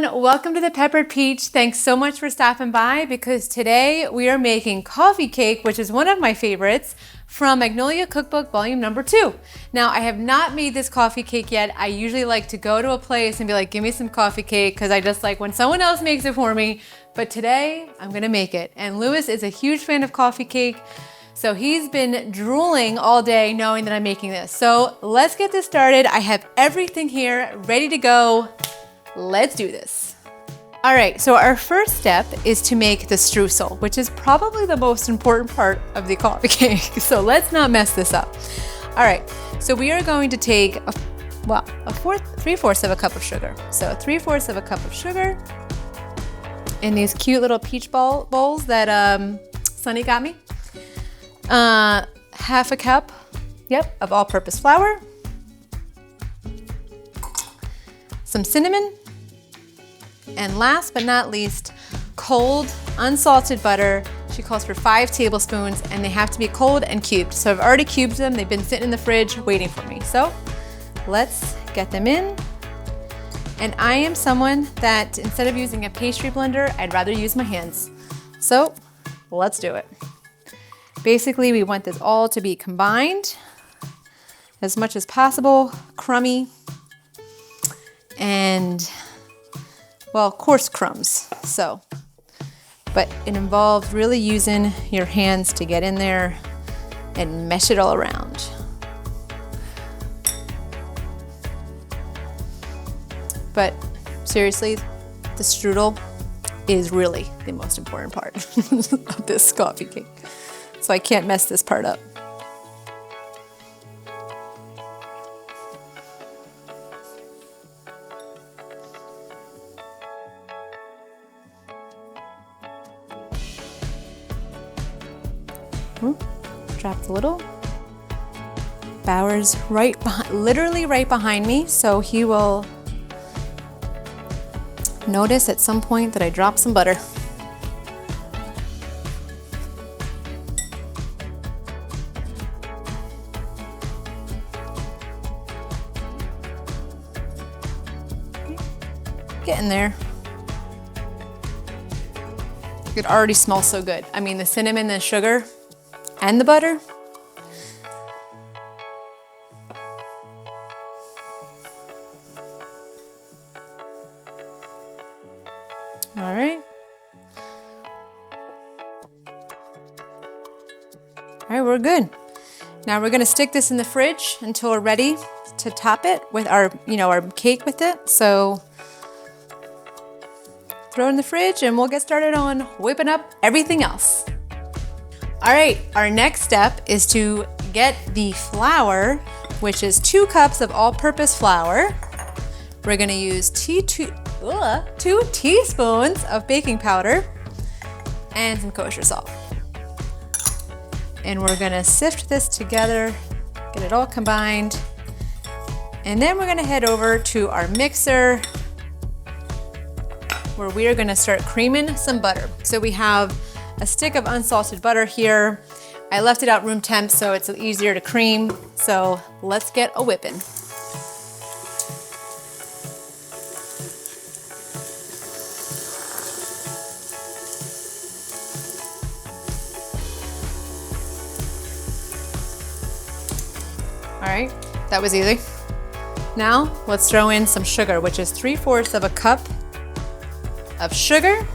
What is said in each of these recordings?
everyone, welcome to the Peppered Peach. Thanks so much for stopping by because today we are making coffee cake, which is one of my favorites from Magnolia Cookbook Volume Number 2. Now, I have not made this coffee cake yet. I usually like to go to a place and be like, give me some coffee cake because I just like when someone else makes it for me. But today I'm gonna make it. And Lewis is a huge fan of coffee cake. So he's been drooling all day knowing that I'm making this. So let's get this started. I have everything here ready to go. Let's do this. All right, so our first step is to make the streusel, which is probably the most important part of the coffee cake. So let's not mess this up. All right, so we are going to take three-fourths of a cup of sugar. So 3/4 of a cup of sugar in these cute little peach bowls that Sunny got me. Half a cup, of all-purpose flour. Some cinnamon. And last but not least, cold, unsalted butter. She calls for 5 tablespoons and they have to be cold and cubed. So I've already cubed them. They've been sitting in the fridge waiting for me. So let's get them in. And I am someone that instead of using a pastry blender, I'd rather use my hands. So let's do it. Basically, we want this all to be combined as much as possible, crummy, and well, coarse crumbs. So, but it involves really using your hands to get in there and mesh it all around. But seriously, the strudel is really the most important part of this coffee cake. So I can't mess this part up. Dropped a little. Bauer's literally right behind me, so he will notice at some point that I dropped some butter. Getting there. It already smells so good. I mean, the cinnamon, the sugar, and the butter. All right. All right, we're good. Now we're gonna stick this in the fridge until we're ready to top it with our cake with it. So throw it in the fridge and we'll get started on whipping up everything else. All right, our next step is to get the flour, which is 2 cups of all-purpose flour. We're gonna use 2 teaspoons of baking powder and some kosher salt. And we're gonna sift this together, get it all combined. And then we're gonna head over to our mixer where we are gonna start creaming some butter. So we have a stick of unsalted butter here. I left it out room temp so it's easier to cream. So let's get a whipping. All right, that was easy. Now let's throw in some sugar, which is 3/4 of a cup of sugar.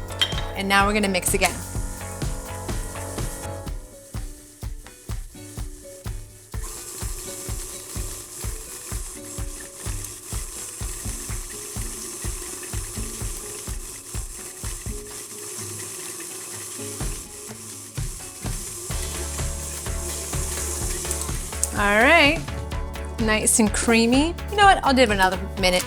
And now we're gonna mix again. All right, nice and creamy. You know what, I'll give it another minute.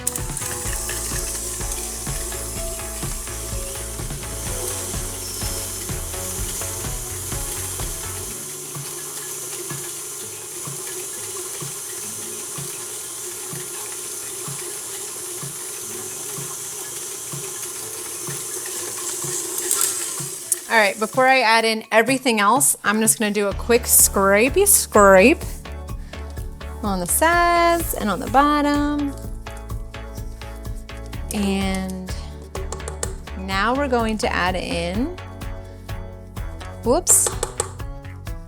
All right, before I add in everything else, I'm just gonna do a quick scrapey scrape on the sides and on the bottom. And Now we're going to add in, whoops,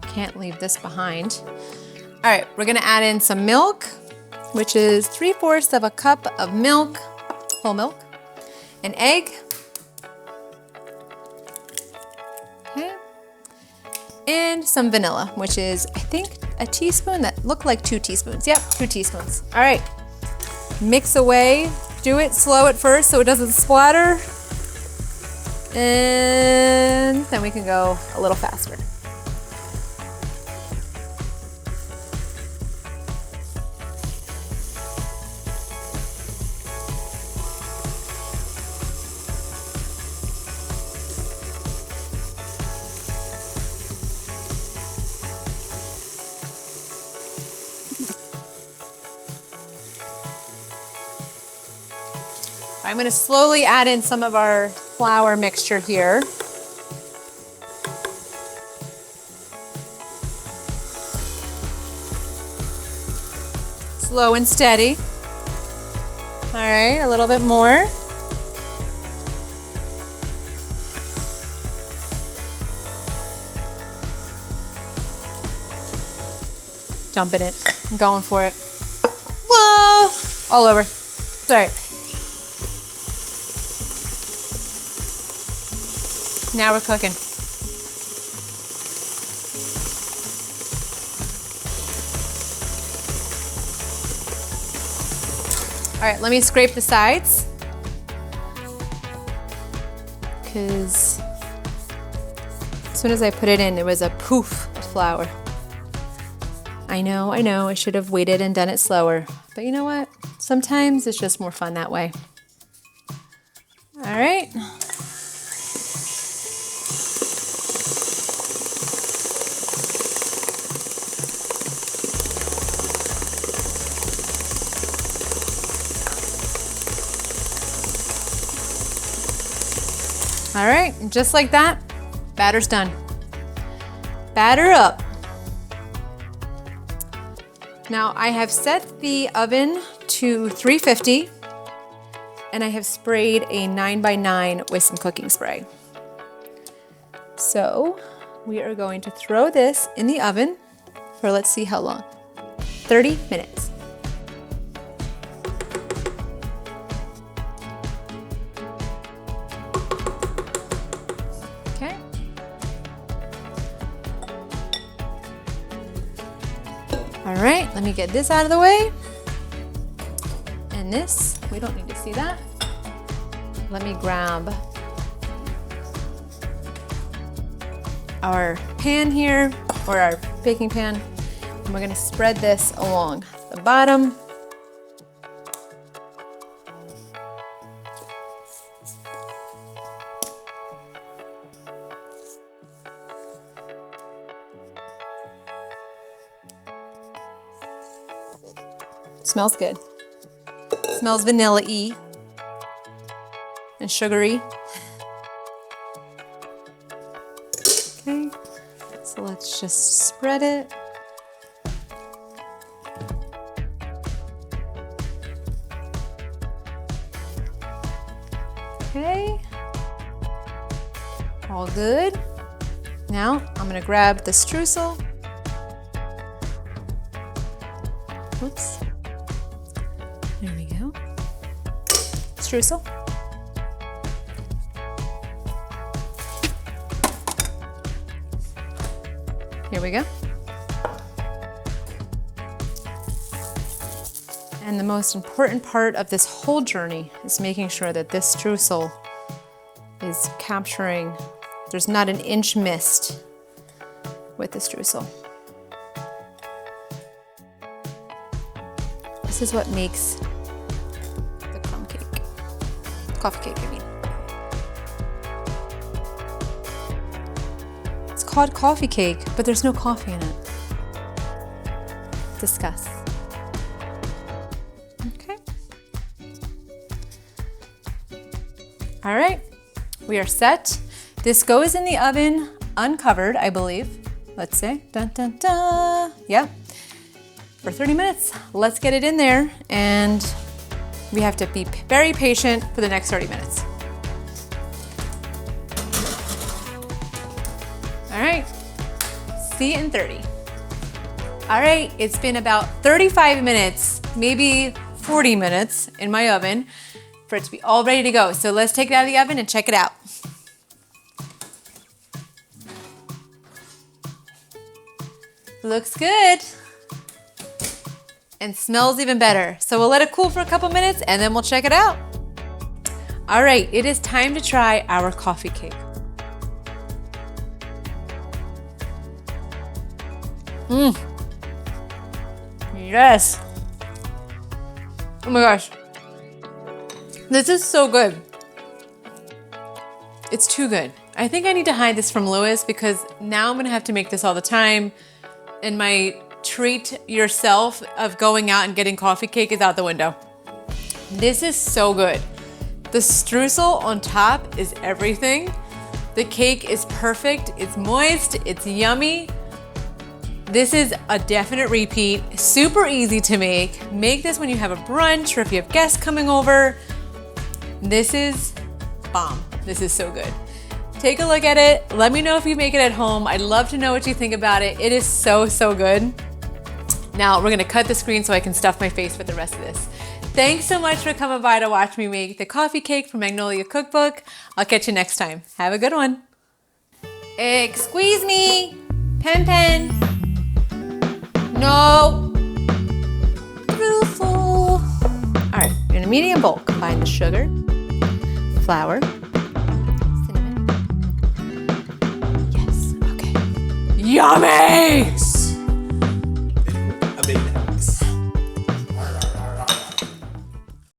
can't leave this behind. All right, we're gonna add in some milk, which is 3/4 of a cup of milk, whole milk, an egg, okay, and some vanilla, which is, I think, a teaspoon that looked like 2 teaspoons. Yep, 2 teaspoons. All right, mix away. Do it slow at first so it doesn't splatter. And then we can go a little faster. I'm going to slowly add in some of our flour mixture here. Slow and steady. All right, a little bit more. Dumping it. I'm going for it. Whoa! All over. Sorry. Now we're cooking. All right, let me scrape the sides, because as soon as I put it in, it was a poof of flour. I know, I should have waited and done it slower, but you know what? Sometimes it's just more fun that way. All right. All right, just like that, batter's done. Batter up. Now I have set the oven to 350 and I have sprayed a 9x9 with some cooking spray. So we are going to throw this in the oven for, let's see how long, 30 minutes. Okay. All right, let me get this out of the way. And this, we don't need to see that. Let me grab our pan here, or our baking pan, and we're gonna spread this along the bottom. Smells good. Smells vanilla-y and sugary. Okay, so let's just spread it. Okay, all good. Now I'm gonna grab the streusel. Oops. There we go. Streusel. Here we go. And the most important part of this whole journey is making sure that this streusel is capturing, there's not an inch missed with the streusel. This is what makes the crumb cake, coffee cake, I mean. It's called coffee cake, but there's no coffee in it. Discuss. Okay. All right, we are set. This goes in the oven uncovered, I believe. Let's say, dun dun dun. Yep. For 30 minutes. Let's get it in there, and we have to be very patient for the next 30 minutes. See you in 30. All right, it's been about 35 minutes, maybe 40 minutes in my oven for it to be all ready to go. So let's take it out of the oven and check it out. Looks good. And smells even better. So we'll let it cool for a couple minutes and then we'll check it out. All right, it is time to try our coffee cake. Yes. Oh my gosh. This is so good. It's too good. I think I need to hide this from Lewis because now I'm gonna have to make this all the time and my treat yourself of going out and getting coffee cake is out the window. This is so good. The streusel on top is everything. The cake is perfect. It's moist, it's yummy. This is a definite repeat, super easy to make. Make this when you have a brunch or if you have guests coming over. This is bomb. This is so good. Take a look at it. Let me know if you make it at home. I'd love to know what you think about it. It is so, so good. Now we're gonna cut the screen so I can stuff my face with the rest of this. Thanks so much for coming by to watch me make the coffee cake from Magnolia Cookbook. I'll catch you next time. Have a good one. Squeeze me, Pen. No. Beautiful. All right, you're in a medium bowl. Combine the sugar, flour, cinnamon. Yes, okay. Yummy!